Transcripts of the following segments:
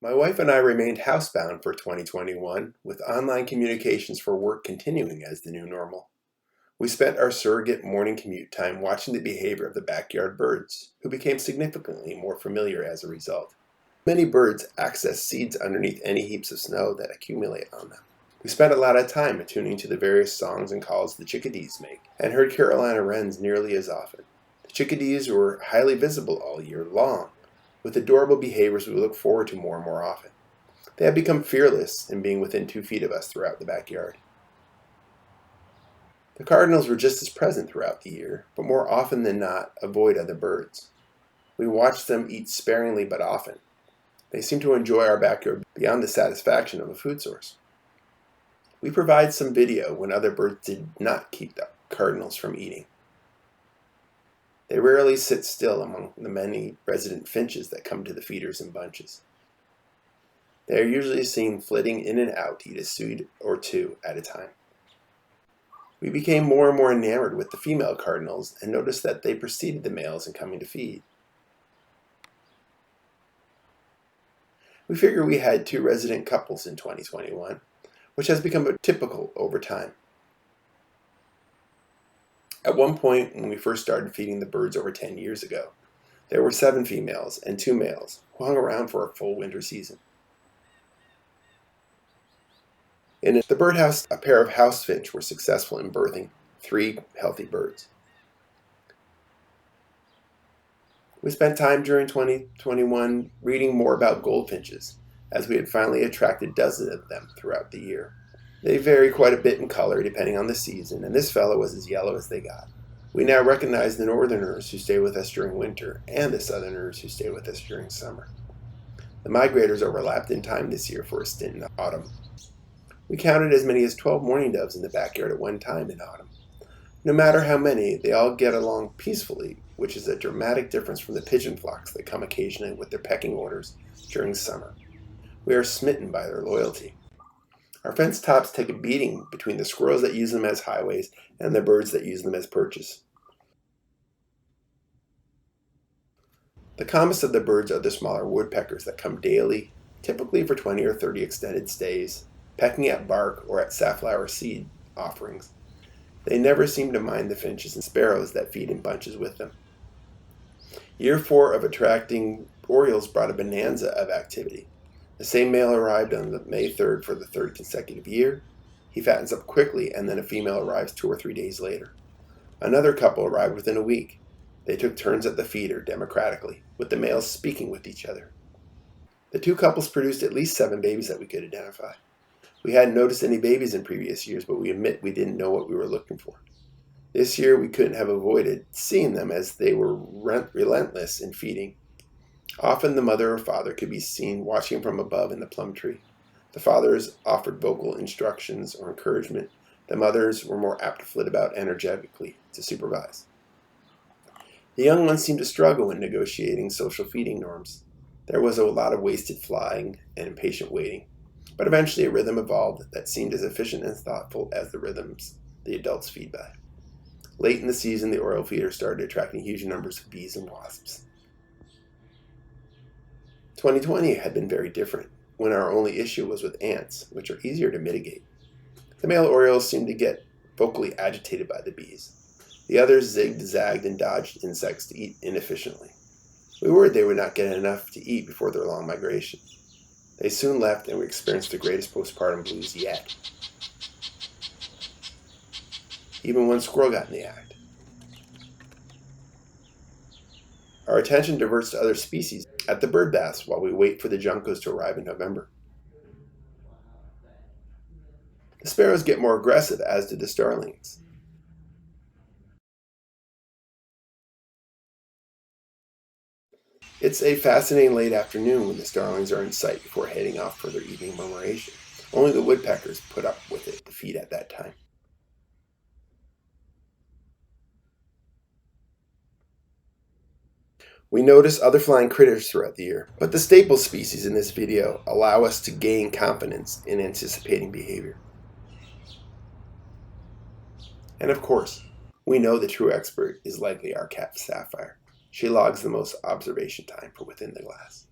My wife and I remained housebound for 2021, with online communications for work continuing as the new normal. We spent our surrogate morning commute time watching the behavior of the backyard birds, who became significantly more familiar as a result. Many birds access seeds underneath any heaps of snow that accumulate on them. We spent a lot of time attuning to the various songs and calls the chickadees make, and heard Carolina wrens nearly as often. The chickadees were highly visible all year long, with adorable behaviors we look forward to more and more often. They have become fearless in being within 2 feet of us throughout the backyard. The cardinals were just as present throughout the year, but more often than not avoid other birds. We watched them eat sparingly but often. They seem to enjoy our backyard beyond the satisfaction of a food source. We provide some video when other birds did not keep the cardinals from eating. They rarely sit still among the many resident finches that come to the feeders in bunches. They are usually seen flitting in and out to eat a seed or two at a time. We became more and more enamored with the female cardinals and noticed that they preceded the males in coming to feed. We figure we had 2 resident couples in 2021, which has become typical over time. At one point, when we first started feeding the birds over 10 years ago, there were 7 females and 2 males who hung around for a full winter season. In the birdhouse, a pair of house finch were successful in birthing 3 healthy birds. We spent time during 2021 reading more about goldfinches, as we had finally attracted dozens of them throughout the year. They vary quite a bit in color depending on the season, and this fellow was as yellow as they got. We now recognize the northerners who stay with us during winter and the southerners who stay with us during summer. The migrators overlapped in time this year for a stint in autumn. We counted as many as 12 mourning doves in the backyard at one time in autumn. No matter how many, they all get along peacefully, which is a dramatic difference from the pigeon flocks that come occasionally with their pecking orders during summer. We are smitten by their loyalty. Our fence tops take a beating between the squirrels that use them as highways and the birds that use them as perches. The calmest of the birds are the smaller woodpeckers that come daily, typically for 20 or 30 extended stays, pecking at bark or at safflower seed offerings. They never seem to mind the finches and sparrows that feed in bunches with them. Year 4 of attracting orioles brought a bonanza of activity. The same male arrived on May 3rd for the 3rd consecutive year. He fattens up quickly, and then a female arrives 2 or 3 days later. Another couple arrived within a week. They took turns at the feeder democratically, with the males speaking with each other. The 2 couples produced at least 7 babies that we could identify. We hadn't noticed any babies in previous years, but we admit we didn't know what we were looking for. This year we couldn't have avoided seeing them as they were relentless in feeding. Often the mother or father could be seen watching from above in the plum tree. The fathers offered vocal instructions or encouragement. The mothers were more apt to flit about energetically to supervise. The young ones seemed to struggle when negotiating social feeding norms. There was a lot of wasted flying and impatient waiting, but eventually a rhythm evolved that seemed as efficient and thoughtful as the rhythms the adults feed by. Late in the season, the oriole feeder started attracting huge numbers of bees and wasps. 2020 had been very different, when our only issue was with ants, which are easier to mitigate. The male orioles seemed to get vocally agitated by the bees. The others zigged, zagged, and dodged insects to eat inefficiently. We worried they would not get enough to eat before their long migration. They soon left, and we experienced the greatest postpartum blues yet. Even one squirrel got in the act. Our attention diverts to other species at the bird baths while we wait for the juncos to arrive in November. The sparrows get more aggressive, as do the starlings. It's a fascinating late afternoon when the starlings are in sight before heading off for their evening murmuration. Only the woodpeckers put up with it to feed at that time. We notice other flying critters throughout the year, but the staple species in this video allow us to gain confidence in anticipating behavior. And of course, we know the true expert is likely our cat Sapphire. She logs the most observation time for within the glass.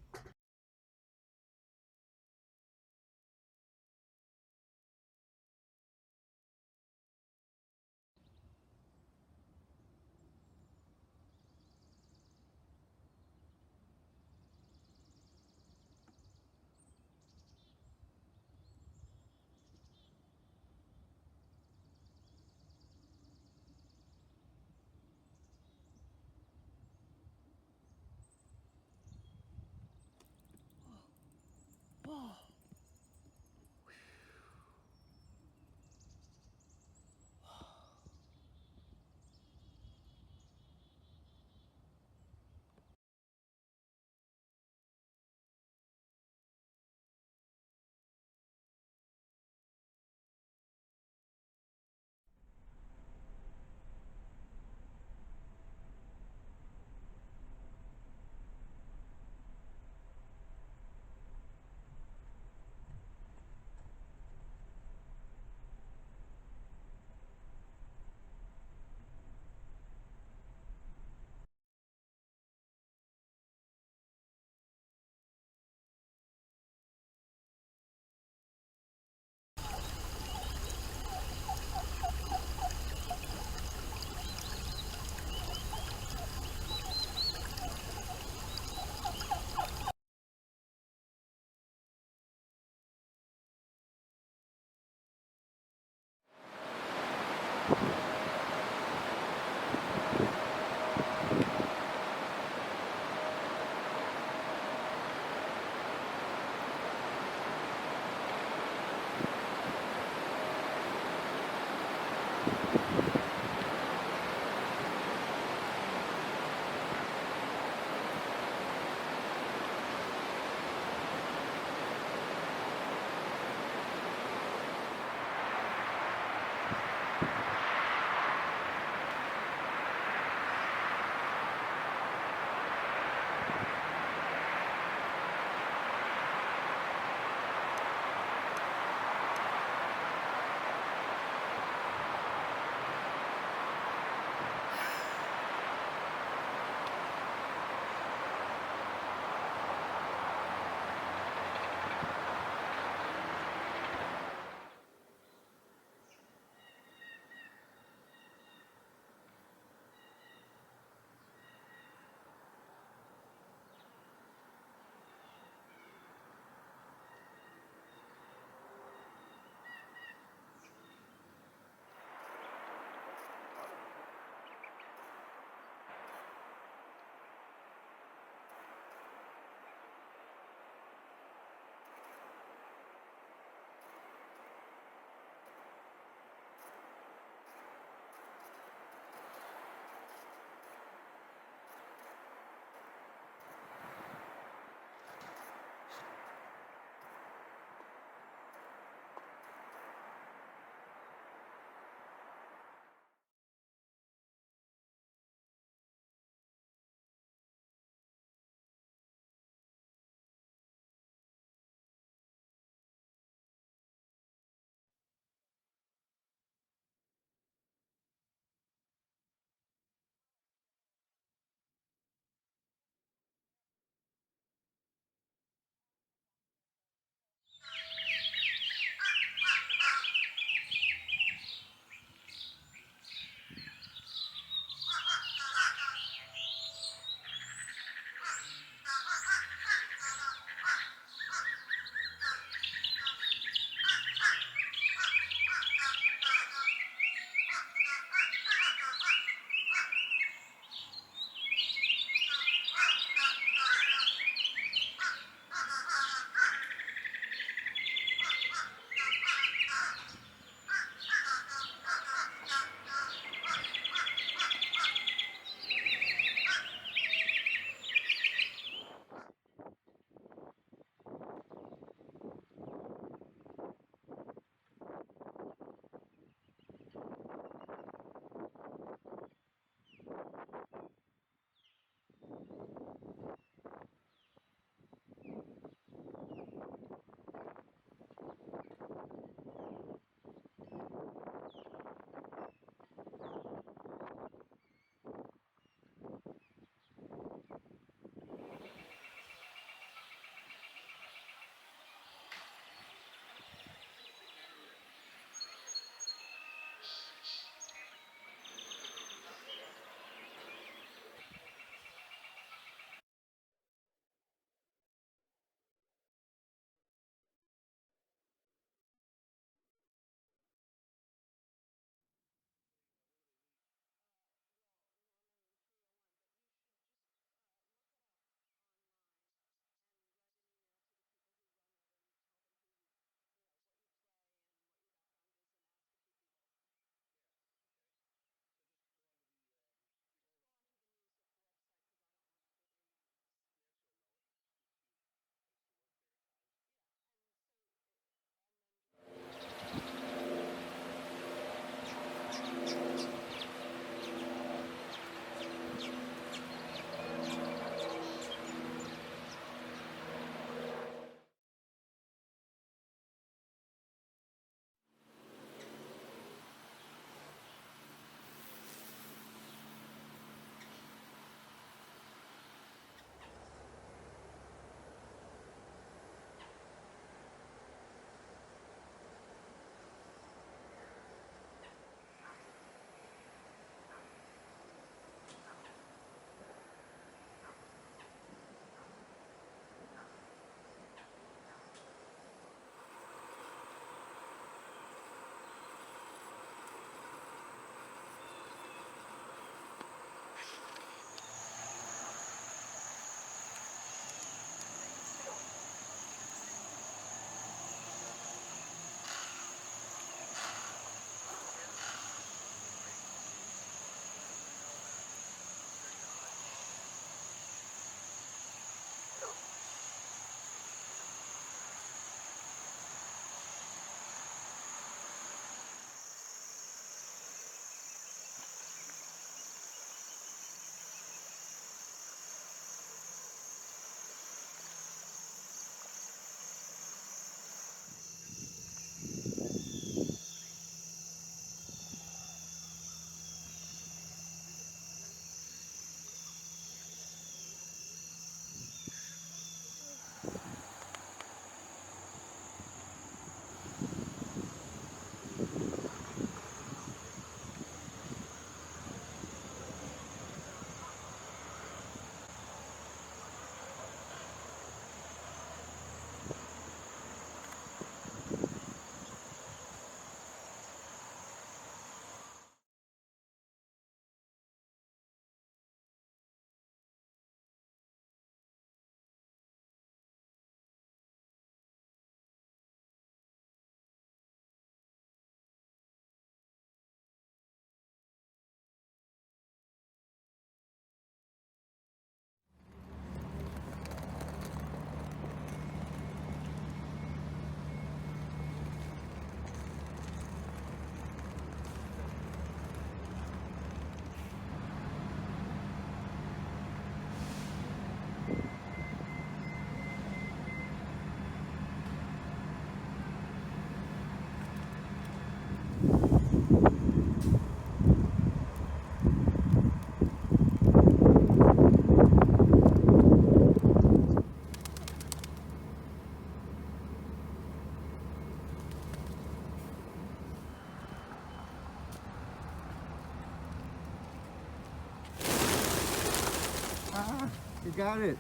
You got it.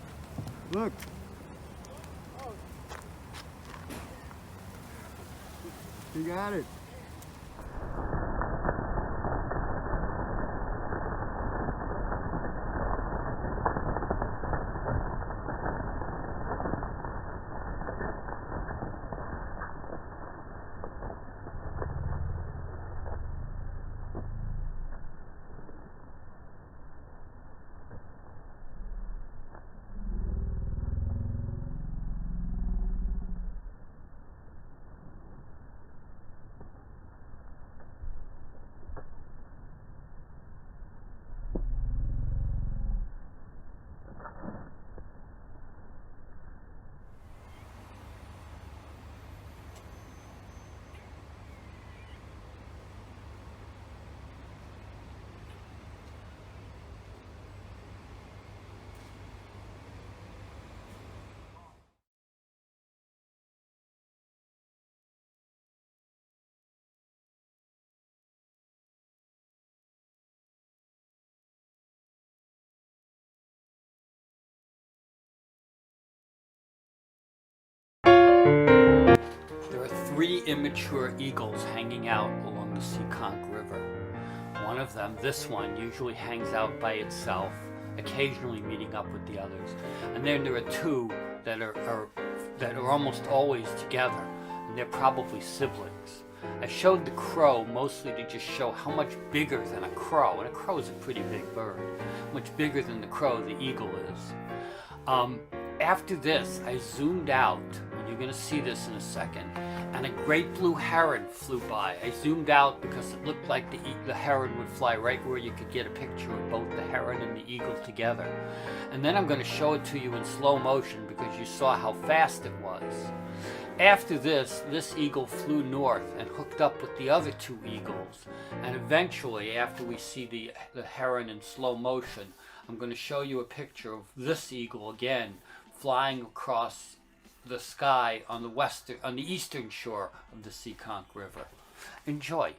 Look. You got it. There are 3 immature eagles hanging out along the Seekonk River. One of them, this one, usually hangs out by itself, occasionally meeting up with the others. And then there are 2 that are almost always together, and they're probably siblings. I showed the crow mostly to just show how much bigger than a crow, and a crow is a pretty big bird, much bigger than the crow the eagle is. After this, I zoomed out, and you're going to see this in a second, and a great blue heron flew by. I zoomed out because it looked like the heron would fly right where you could get a picture of both the heron and the eagle together. And then I'm going to show it to you in slow motion because you saw how fast it was. After this eagle flew north and hooked up with the other 2 eagles. And eventually, after we see the heron in slow motion, I'm going to show you a picture of this eagle again, flying across the sky on the eastern shore of the Seekonk River. Enjoy.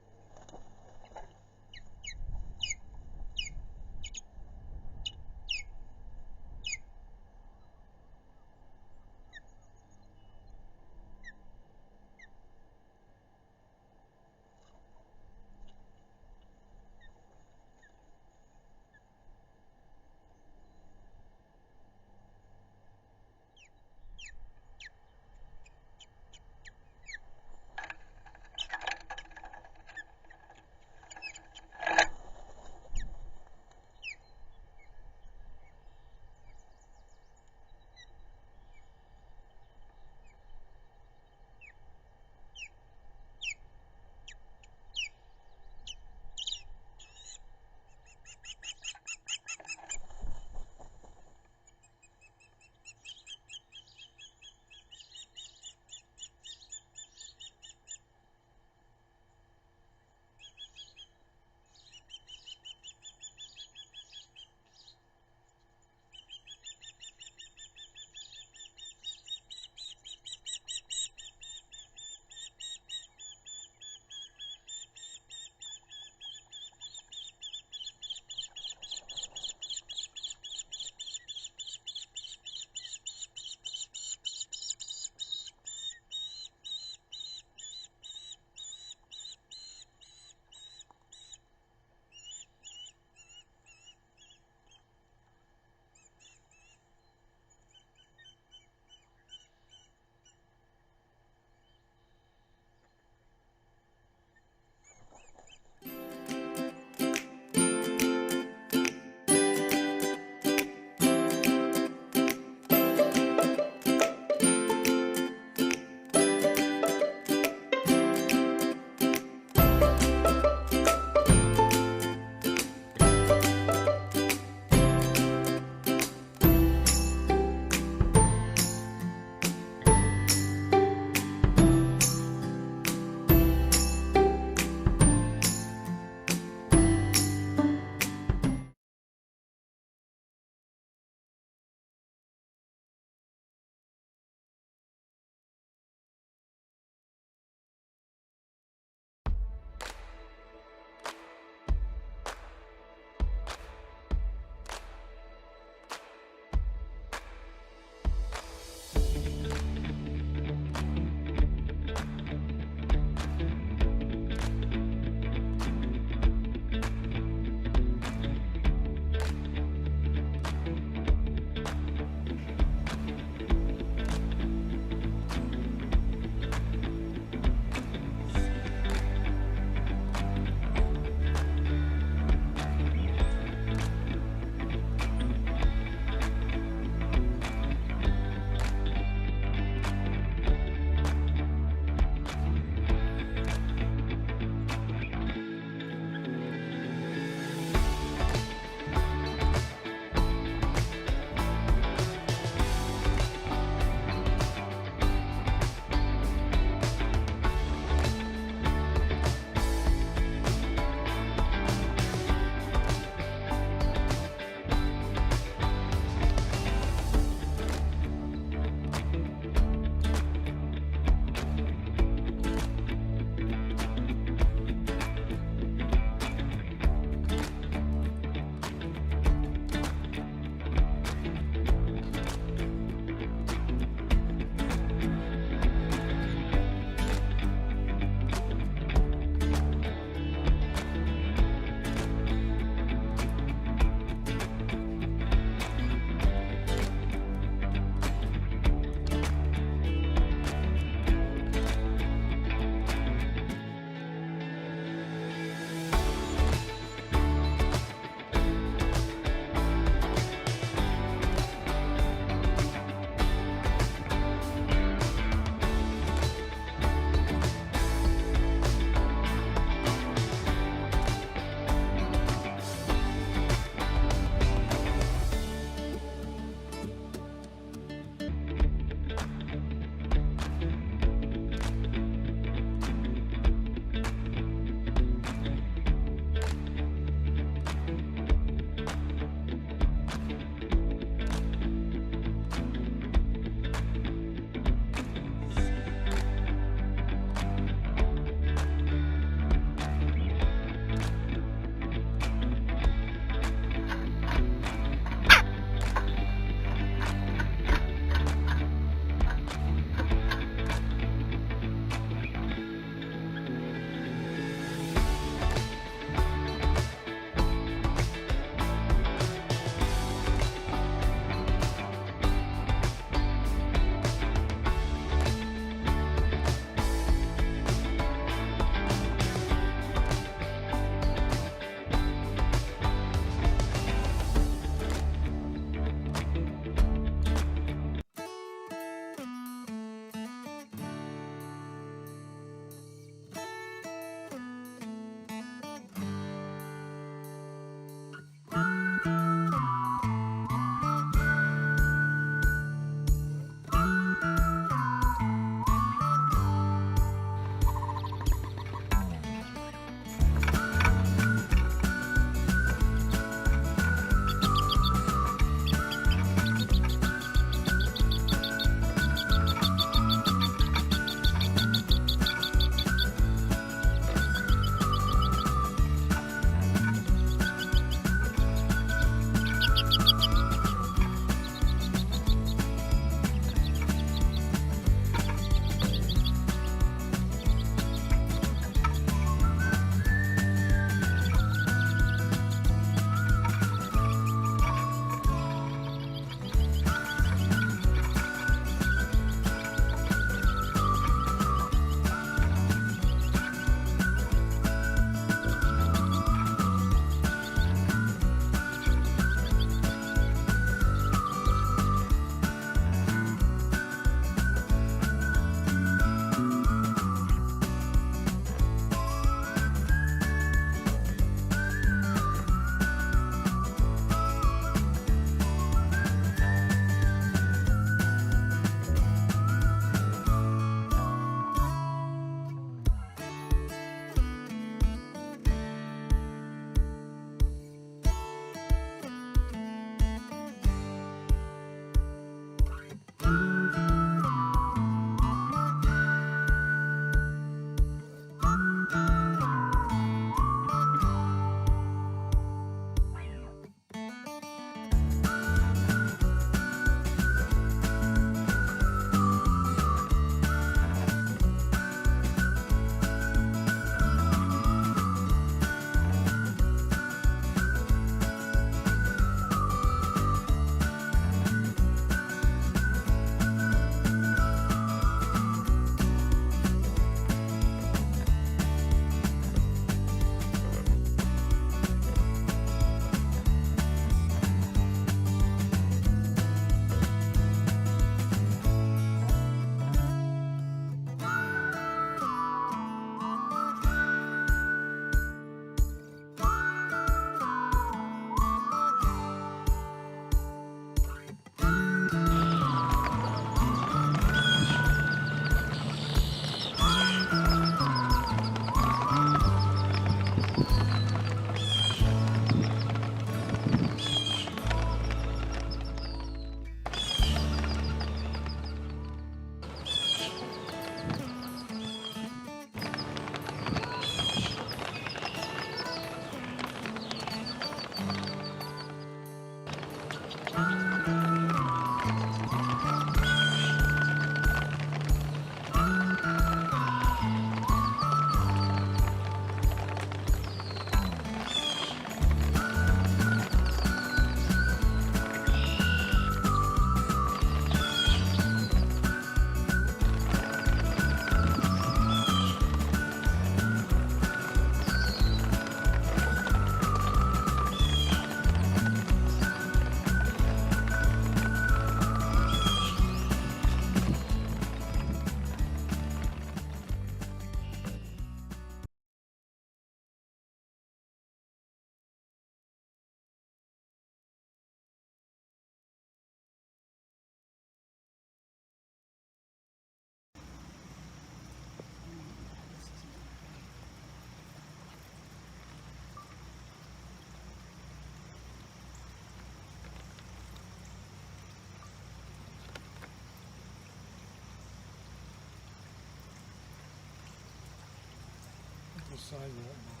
size of that ball.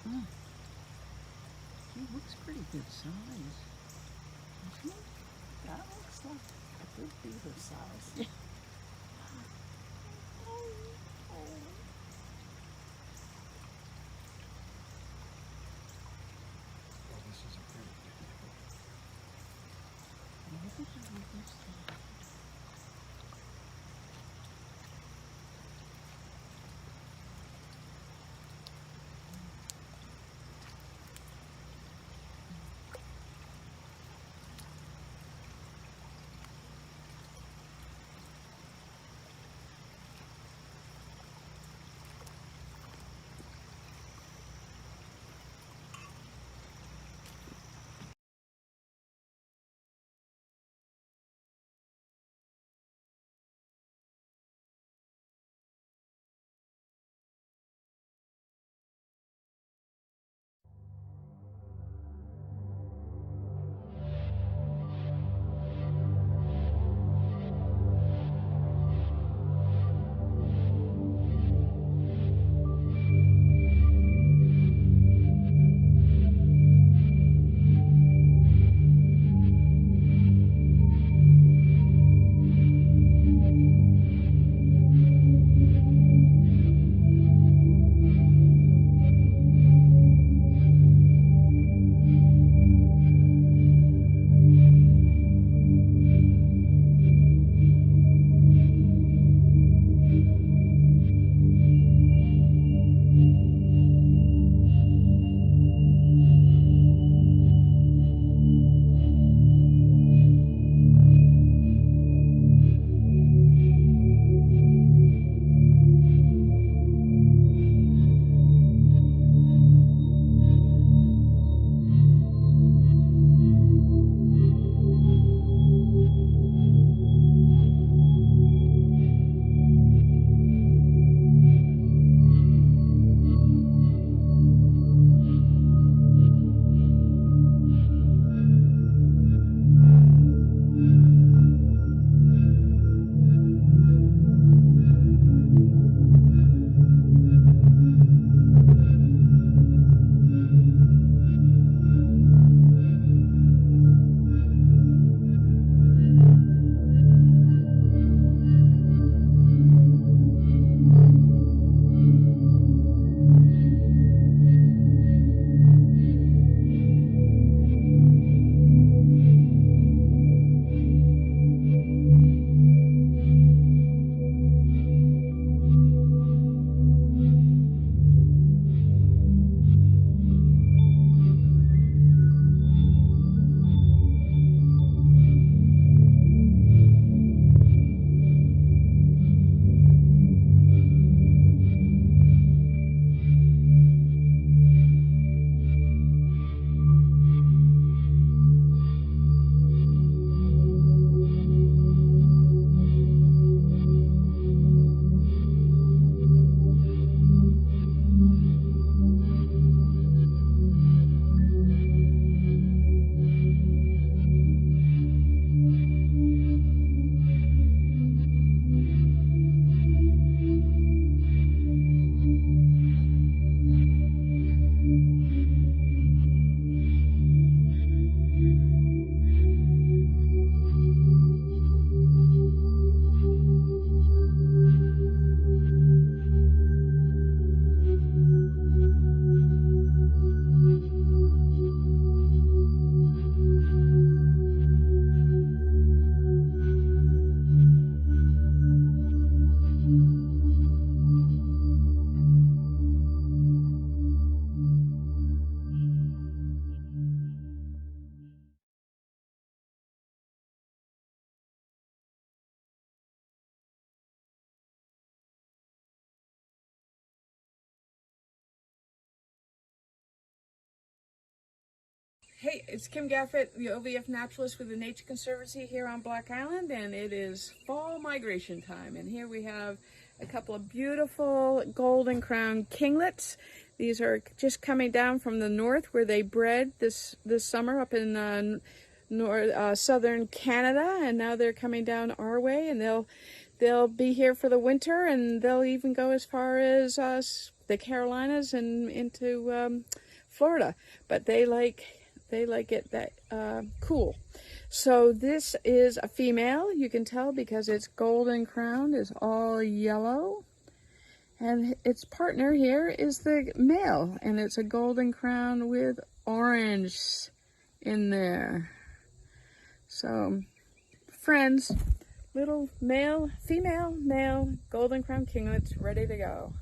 Oh. He looks pretty good size. Doesn't he? That looks like a good beaver size. Oh, this is a pretty big nipple. Hey, it's Kim Gaffett, the OVF naturalist with the Nature Conservancy here on Black Island, and it is fall migration time. And here we have a couple of beautiful golden crowned kinglets. These are just coming down from the north where they bred this summer up in southern Canada, and now they're coming down our way, and they'll be here for the winter, and they'll even go as far as the Carolinas and into Florida, but they like it that cool. So this is a female. You can tell because its golden crown is all yellow. And its partner here is the male, and it's a golden crown with orange in there. So, friends, little male, female, male, golden crown kinglets ready to go.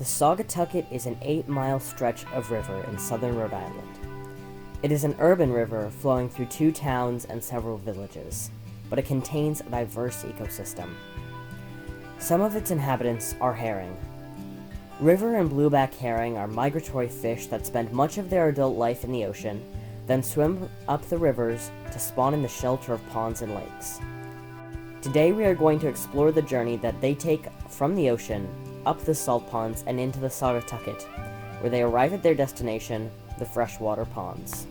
The Saugatucket is an 8-mile stretch of river in southern Rhode Island. It is an urban river flowing through 2 towns and several villages, but it contains a diverse ecosystem. Some of its inhabitants are herring. River and blueback herring are migratory fish that spend much of their adult life in the ocean, then swim up the rivers to spawn in the shelter of ponds and lakes. Today we are going to explore the journey that they take from the ocean, up the salt ponds, and into the Saugatucket, where they arrive at their destination, the freshwater ponds.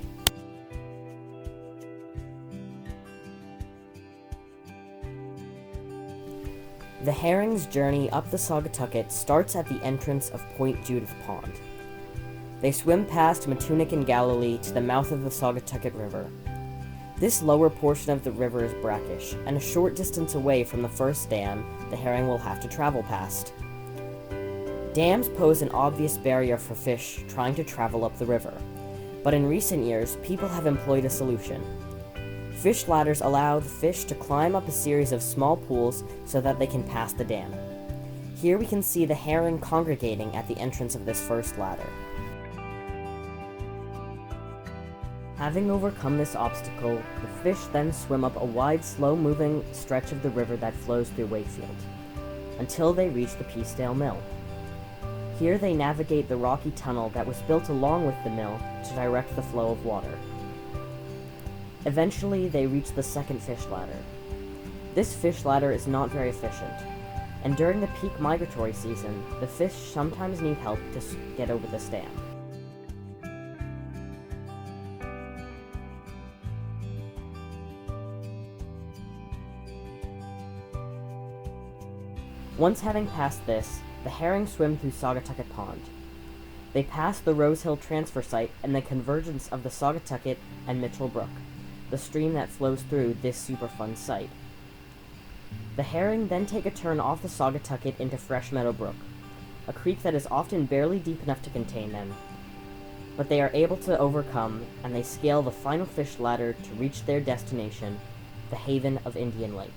The herring's journey up the Saugatucket starts at the entrance of Point Judith Pond. They swim past Matunic and Galilee to the mouth of the Saugatucket River. This lower portion of the river is brackish, and a short distance away from the first dam, the herring will have to travel past. Dams pose an obvious barrier for fish trying to travel up the river, but in recent years, people have employed a solution. Fish ladders allow the fish to climb up a series of small pools so that they can pass the dam. Here we can see the herring congregating at the entrance of this first ladder. Having overcome this obstacle, the fish then swim up a wide, slow-moving stretch of the river that flows through Wakefield, until they reach the Peacedale Mill. Here they navigate the rocky tunnel that was built along with the mill to direct the flow of water. Eventually, they reach the second fish ladder. This fish ladder is not very efficient, and during the peak migratory season, the fish sometimes need help to get over this dam. Once having passed this, the herring swim through Saugatucket Pond. They pass the Rose Hill transfer site and the convergence of the Saugatucket and Mitchell Brook, the stream that flows through this Superfund site. The herring then take a turn off the Saugatucket into Fresh Meadow Brook, a creek that is often barely deep enough to contain them, but they are able to overcome, and they scale the final fish ladder to reach their destination, the haven of Indian Lake.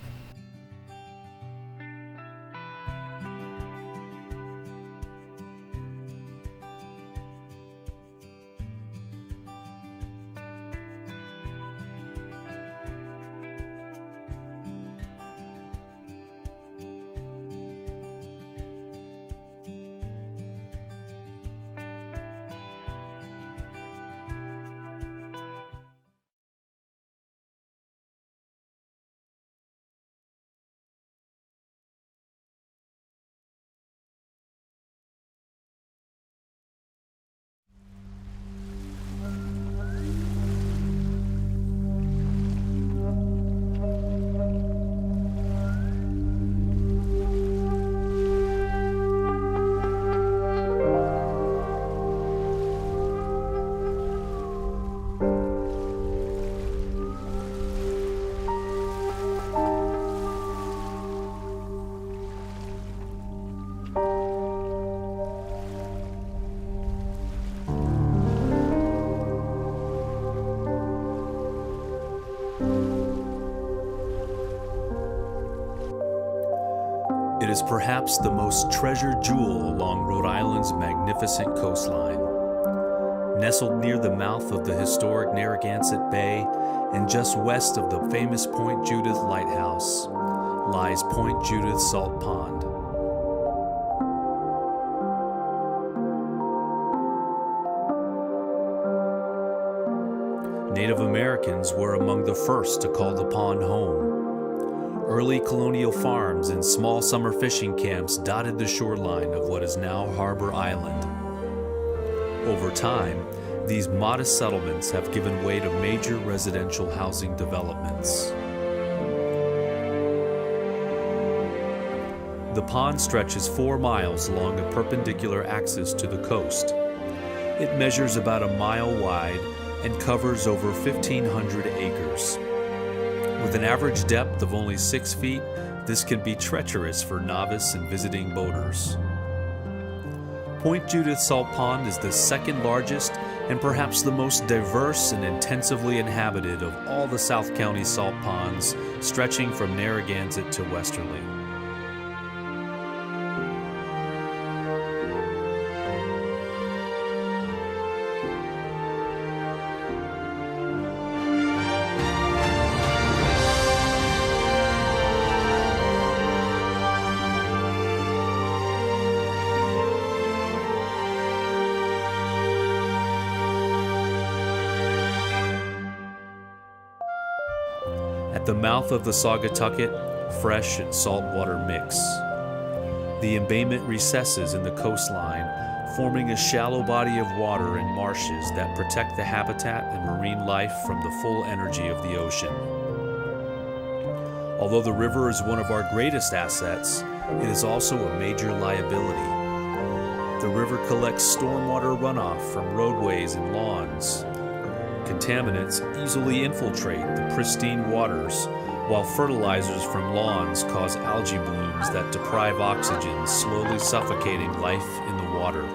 It is perhaps the most treasured jewel along Rhode Island's magnificent coastline. Nestled near the mouth of the historic Narragansett Bay and just west of the famous Point Judith Lighthouse lies Point Judith Salt Pond. Native Americans were among the first to call the pond home. Early colonial farms and small summer fishing camps dotted the shoreline of what is now Harbor Island. Over time, these modest settlements have given way to major residential housing developments. The pond stretches 4 miles along a perpendicular axis to the coast. It measures about a mile wide and covers over 1,500 acres. With an average depth of only 6 feet, this can be treacherous for novice and visiting boaters. Point Judith Salt Pond is the second largest and perhaps the most diverse and intensively inhabited of all the South County salt ponds, stretching from Narragansett to Westerly. At the mouth of the Saugatucket, fresh and salt water mix. The embayment recesses in the coastline, forming a shallow body of water and marshes that protect the habitat and marine life from the full energy of the ocean. Although the river is one of our greatest assets, it is also a major liability. The river collects stormwater runoff from roadways and lawns. Contaminants easily infiltrate the pristine waters, while fertilizers from lawns cause algae blooms that deprive oxygen, slowly suffocating life in the water.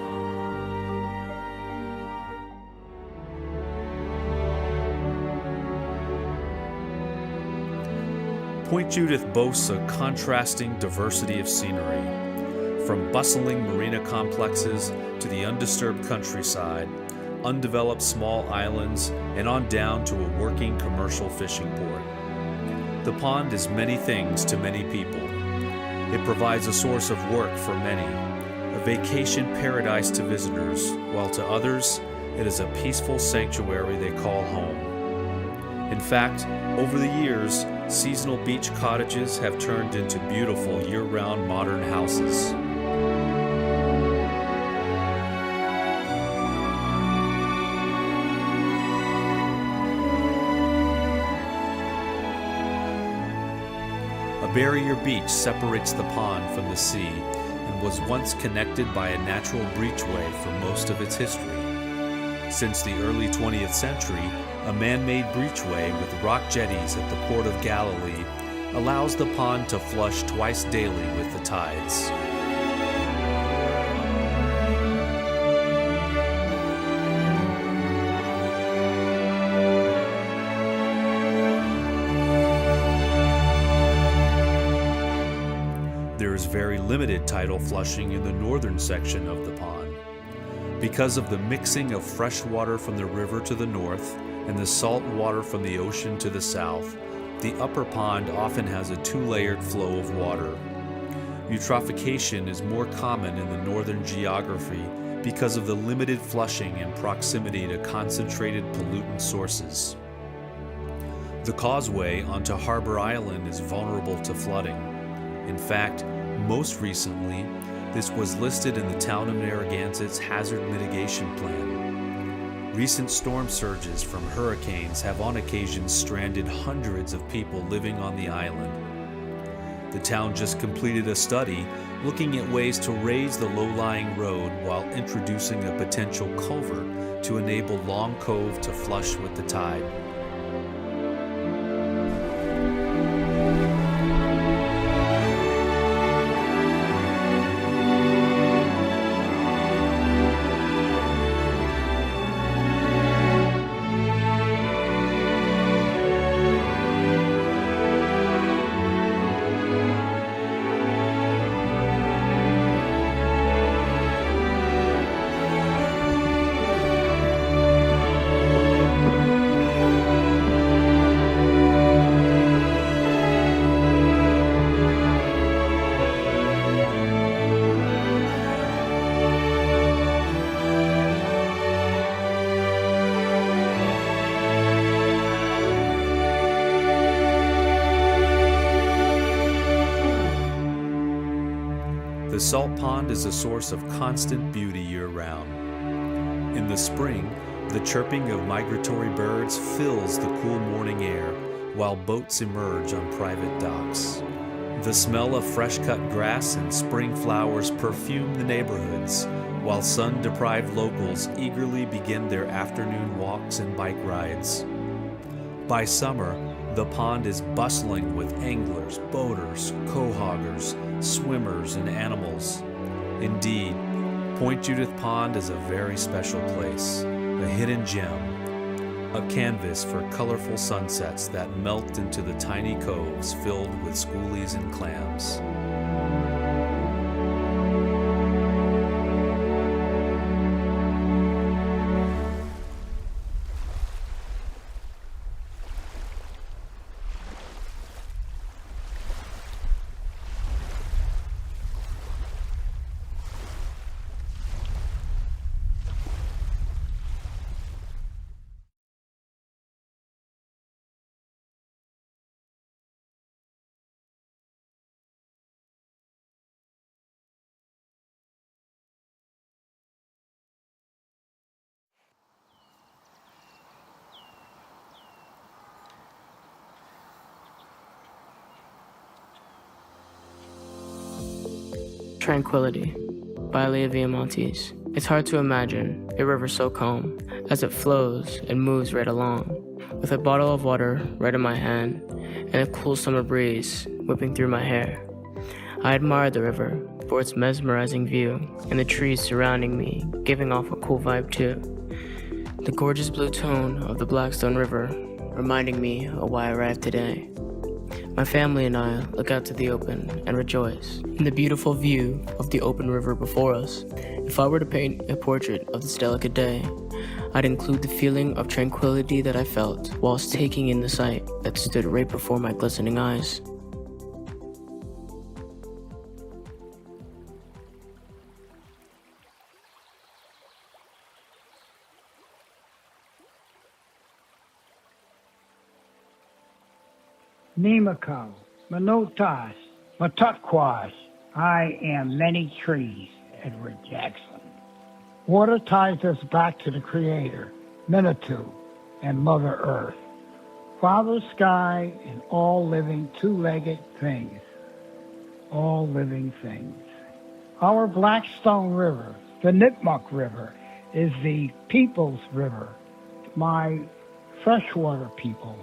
Point Judith boasts a contrasting diversity of scenery, from bustling marina complexes to the undisturbed countryside, undeveloped small islands, and on down to a working commercial fishing port. The pond is many things to many people. It provides a source of work for many, a vacation paradise to visitors, while to others, it is a peaceful sanctuary they call home. In fact, over the years, seasonal beach cottages have turned into beautiful year-round modern houses. A barrier beach separates the pond from the sea and was once connected by a natural breachway for most of its history. Since the early 20th century, a man-made breachway with rock jetties at the Port of Galilee allows the pond to flush twice daily with the tides. There is very limited tidal flushing in the northern section of the pond. Because of the mixing of fresh water from the river to the north and the salt water from the ocean to the south, the upper pond often has a two-layered flow of water. Eutrophication is more common in the northern geography because of the limited flushing and proximity to concentrated pollutant sources. The causeway onto Harbor Island is vulnerable to flooding. In fact, most recently, this was listed in the town of Narragansett's hazard mitigation plan. Recent storm surges from hurricanes have on occasion stranded hundreds of people living on the island. The town just completed a study looking at ways to raise the low-lying road while introducing a potential culvert to enable Long Cove to flush with the tide. The salt pond is a source of constant beauty year-round. In the spring, the chirping of migratory birds fills the cool morning air, while boats emerge on private docks. The smell of fresh-cut grass and spring flowers perfume the neighborhoods, while sun-deprived locals eagerly begin their afternoon walks and bike rides. By summer, the pond is bustling with anglers, boaters, quahoggers, swimmers, and animals. Indeed, Point Judith Pond is a very special place, a hidden gem, a canvas for colorful sunsets that melt into the tiny coves filled with schoolies and clams. Tranquility by Leah Viamontes. It's hard to imagine a river so calm as it flows and moves right along, with a bottle of water right in my hand and a cool summer breeze whipping through my hair. I admire the river for its mesmerizing view and the trees surrounding me giving off a cool vibe too. The gorgeous blue tone of the Blackstone River reminding me of why I arrived today. My family and I look out to the open and rejoice in the beautiful view of the open river before us. If I were to paint a portrait of this delicate day, I'd include the feeling of tranquility that I felt whilst taking in the sight that stood right before my glistening eyes. Nemako, Manotas, Matukquash, I am many trees, Edward Jackson. Water ties us back to the Creator, Manitou, and Mother Earth, Father Sky, and all living two-legged things. All living things. Our Blackstone River, the Nipmuc River, is the people's river, my freshwater people.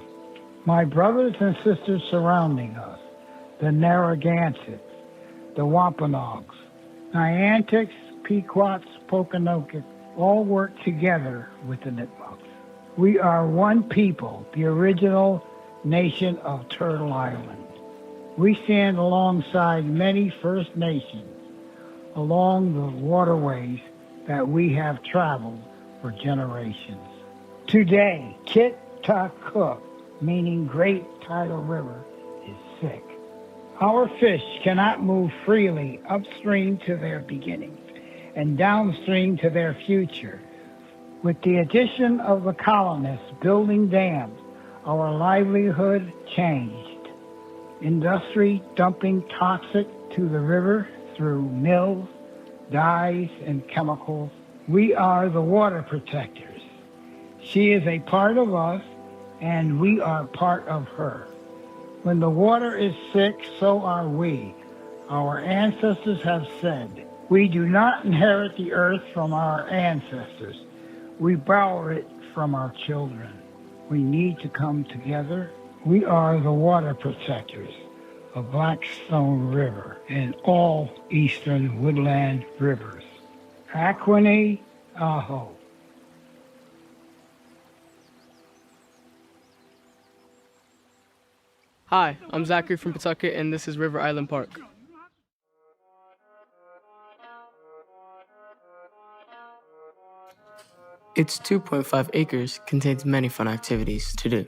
My brothers and sisters surrounding us, the Narragansetts, the Wampanoags, Niantics, Pequots, Pokanoket, all work together with the Nipmucs. We are one people, the original nation of Turtle Island. We stand alongside many First Nations along the waterways that we have traveled for generations. Today, Kit-Ta-Cook, meaning Great Tidal River, is sick. Our fish cannot move freely upstream to their beginnings and downstream to their future. With the addition of the colonists building dams, our livelihood changed. Industry dumping toxic to the river through mills, dyes, and chemicals. We are the water protectors. She is a part of us, and we are part of her. When the water is sick, so are we. Our ancestors have said, we do not inherit the earth from our ancestors. We borrow it from our children. We need to come together. We are the water protectors of Blackstone River and all eastern woodland rivers. Aquini Aho. Hi, I'm Zachary from Pawtucket, and this is River Island Park. Its 2.5 acres contains many fun activities to do.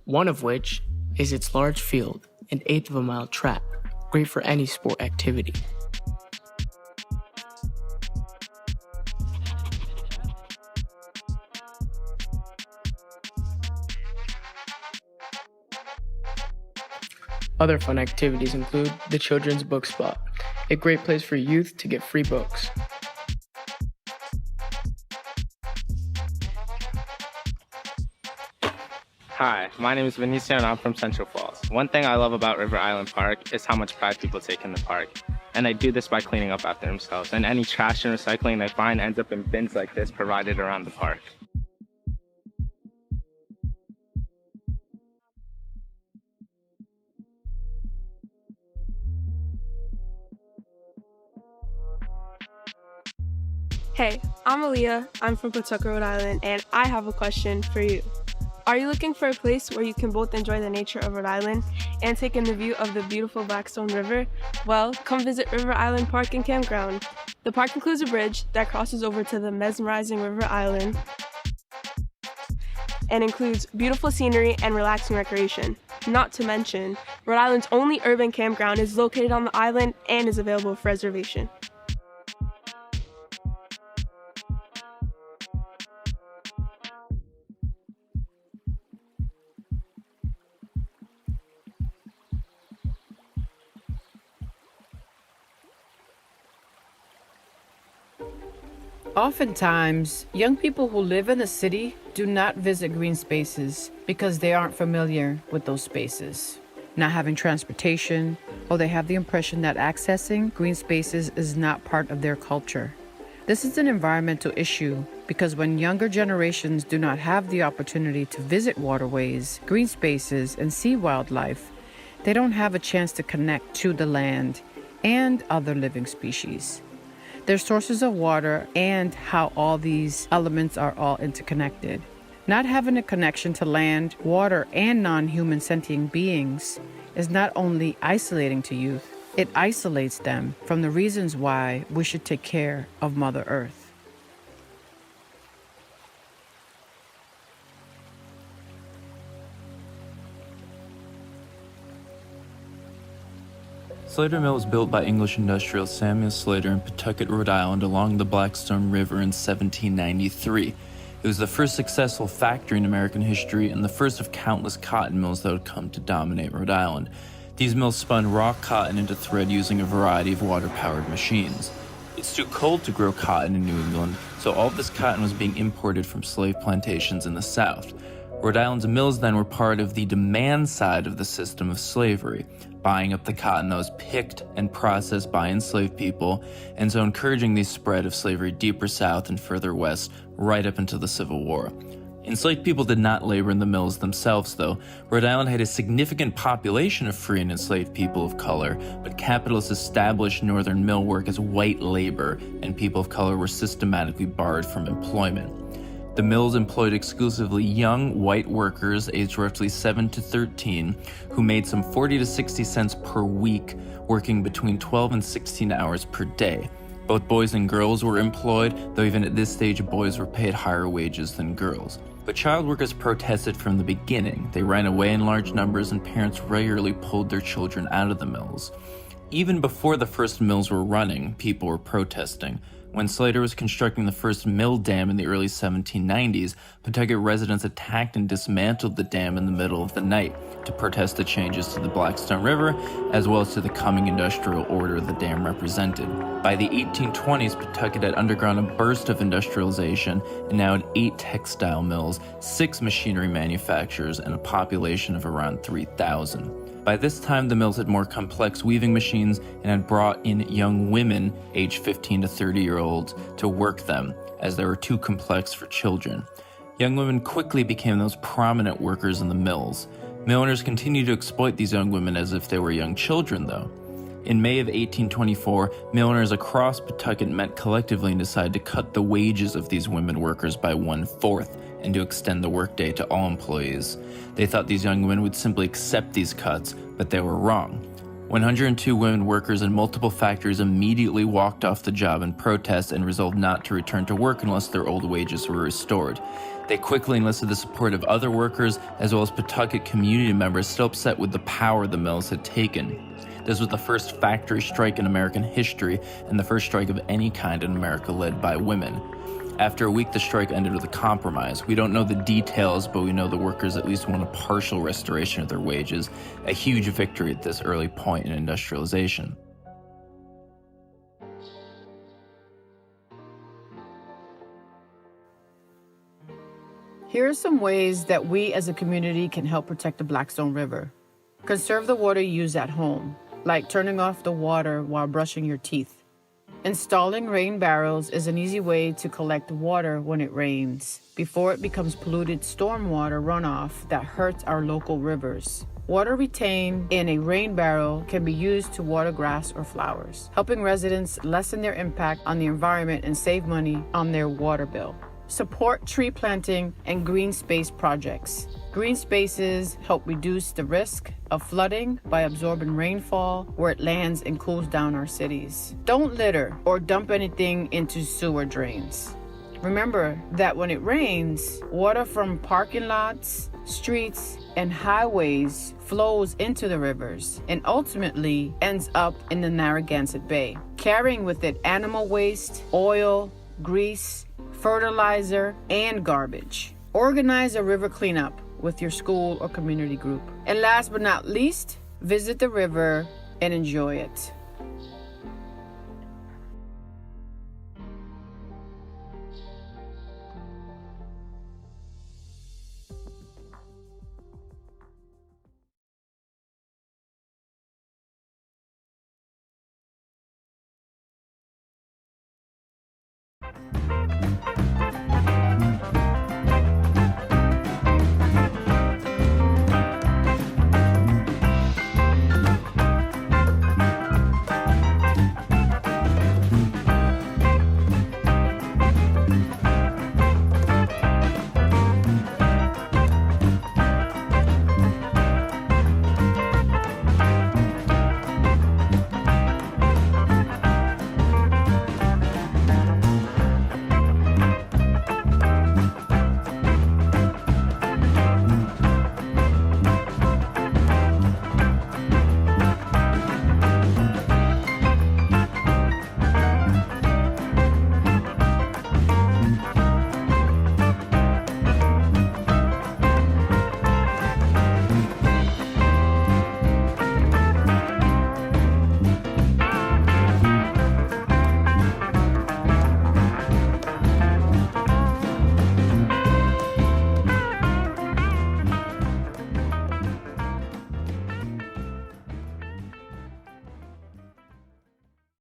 One of which is its large field, an 1/8 of a mile track, great for any sport activity. Other fun activities include the Children's Book Spot, a great place for youth to get free books. Hi, my name is Vinicio and I'm from Central Falls. One thing I love about River Island Park is how much pride people take in the park. And they do this by cleaning up after themselves, and any trash and recycling they find ends up in bins like this provided around the park. Hey, I'm Aaliyah. I'm from Pawtucket, Rhode Island, and I have a question for you. Are you looking for a place where you can both enjoy the nature of Rhode Island and take in the view of the beautiful Blackstone River? Well, come visit River Island Park and Campground. The park includes a bridge that crosses over to the mesmerizing River Island and includes beautiful scenery and relaxing recreation. Not to mention, Rhode Island's only urban campground is located on the island and is available for reservation. Oftentimes, young people who live in the city do not visit green spaces because they aren't familiar with those spaces. Not having transportation or they have the impression that accessing green spaces is not part of their culture. This is an environmental issue because when younger generations do not have the opportunity to visit waterways, green spaces, and see wildlife, they don't have a chance to connect to the land and other living species, their sources of water, and how all these elements are all interconnected. Not having a connection to land, water, and non-human sentient beings is not only isolating to youth, it isolates them from the reasons why we should take care of Mother Earth. Slater Mill was built by English industrial Samuel Slater in Pawtucket, Rhode Island along the Blackstone River in 1793. It was the first successful factory in American history and the first of countless cotton mills that would come to dominate Rhode Island. These mills spun raw cotton into thread using a variety of water-powered machines. It's too cold to grow cotton in New England, so all of this cotton was being imported from slave plantations in the South. Rhode Island's mills then were part of the demand side of the system of slavery, buying up the cotton that was picked and processed by enslaved people, and so encouraging the spread of slavery deeper south and further west, right up into the Civil War. Enslaved people did not labor in the mills themselves, though. Rhode Island had a significant population of free and enslaved people of color, but capitalists established northern mill work as white labor, and people of color were systematically barred from employment. The mills employed exclusively young white workers aged roughly 7 to 13 who made some 40 to 60 cents per week, working between 12 and 16 hours per day. Both boys and girls were employed, though even at this stage boys were paid higher wages than girls. But child workers protested from the beginning. They ran away in large numbers and parents regularly pulled their children out of the mills. Even before the first mills were running, people were protesting. When Slater was constructing the first mill dam in the early 1790s, Pawtucket residents attacked and dismantled the dam in the middle of the night to protest the changes to the Blackstone River, as well as to the coming industrial order the dam represented. By the 1820s, Pawtucket had undergone a burst of industrialization and now had 8 textile mills, 6 machinery manufacturers, and a population of around 3,000. By this time, the mills had more complex weaving machines and had brought in young women, aged 15 to 30-year-olds, to work them, as they were too complex for children. Young women quickly became those prominent workers in the mills. Mill owners continued to exploit these young women as if they were young children, though. In May of 1824, mill owners across Pawtucket met collectively and decided to cut the wages of these women workers by 1/4 and to extend the workday to all employees. They thought these young women would simply accept these cuts, but they were wrong. 102 women workers in multiple factories immediately walked off the job in protest and resolved not to return to work unless their old wages were restored. They quickly enlisted the support of other workers, as well as Pawtucket community members still upset with the power the mills had taken. This was the first factory strike in American history and the first strike of any kind in America led by women. After a week, the strike ended with a compromise. We don't know the details, but we know the workers at least won a partial restoration of their wages, a huge victory at this early point in industrialization. Here are some ways that we as a community can help protect the Blackstone River. Conserve the water you use at home, like turning off the water while brushing your teeth. Installing rain barrels is an easy way to collect water when it rains, before it becomes polluted stormwater runoff that hurts our local rivers. Water retained in a rain barrel can be used to water grass or flowers, helping residents lessen their impact on the environment and save money on their water bill. Support tree planting and green space projects. Green spaces help reduce the risk of flooding by absorbing rainfall where it lands and cools down our cities. Don't litter or dump anything into sewer drains. Remember that when it rains, water from parking lots, streets, and highways flows into the rivers and ultimately ends up in the Narragansett Bay, carrying with it animal waste, oil, grease, fertilizer, and garbage. Organize a river cleanup with your school or community group. And last but not least, visit the river and enjoy it.